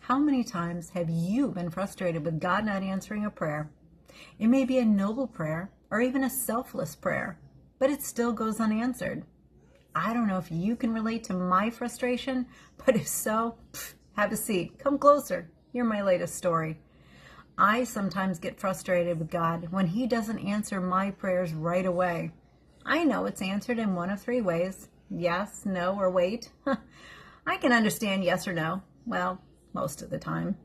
How many times have you been frustrated with God not answering a prayer? It may be a noble prayer or even a selfless prayer, but it still goes unanswered. I don't know if you can relate to my frustration, but if so, have a seat. Come closer. Hear my latest story. I sometimes get frustrated with God when He doesn't answer my prayers right away. I know it's answered in one of three ways: yes, no, or wait. I can understand yes or no. Well, most of the time.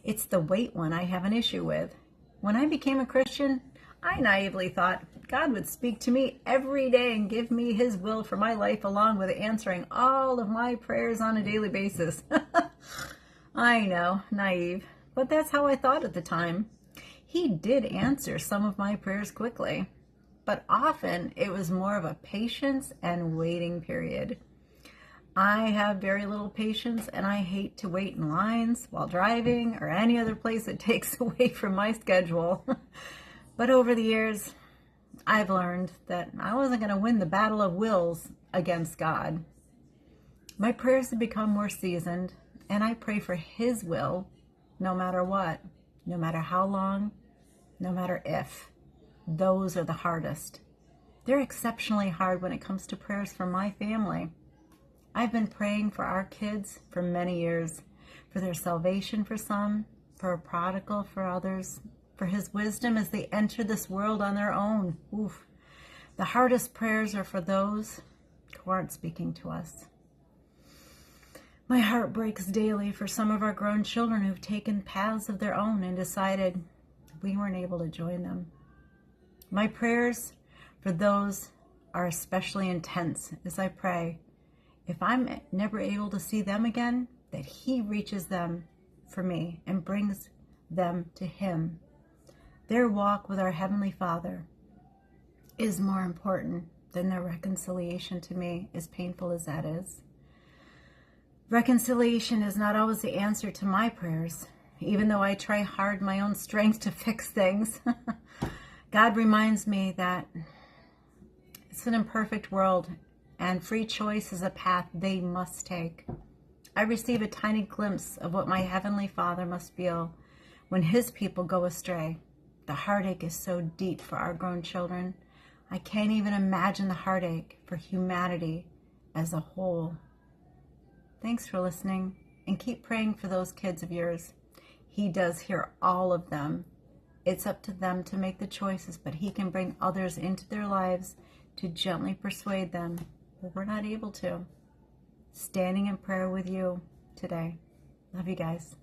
It's the wait one I have an issue with. When I became a Christian, I naively thought God would speak to me every day and give me His will for my life, along with answering all of my prayers on a daily basis. I know, naive, but that's how I thought at the time. He did answer some of my prayers quickly, but often it was more of a patience and waiting period. I have very little patience, and I hate to wait in lines while driving or any other place that takes away from my schedule. But over the years, I've learned that I wasn't going to win the battle of wills against God. My prayers have become more seasoned, and I pray for His will no matter what, no matter how long, no matter if. Those are the hardest. They're exceptionally hard when it comes to prayers for my family. I've been praying for our kids for many years, for their salvation for some, for a prodigal for others, for His wisdom as they enter this world on their own. Oof. The hardest prayers are for those who aren't speaking to us. My heart breaks daily for some of our grown children who've taken paths of their own and decided we weren't able to join them. My prayers for those are especially intense as I pray, if I'm never able to see them again, that He reaches them for me and brings them to Him. Their walk with our Heavenly Father is more important than their reconciliation to me, as painful as that is. Reconciliation is not always the answer to my prayers, even though I try hard my own strength to fix things. God reminds me that it's an imperfect world, and free choice is a path they must take. I receive a tiny glimpse of what my Heavenly Father must feel when His people go astray. The heartache is so deep for our grown children. I can't even imagine the heartache for humanity as a whole. Thanks for listening, and keep praying for those kids of yours. He does hear all of them. It's up to them to make the choices, but He can bring others into their lives to gently persuade them. But we're not able to. Standing in prayer with you today. Love you guys.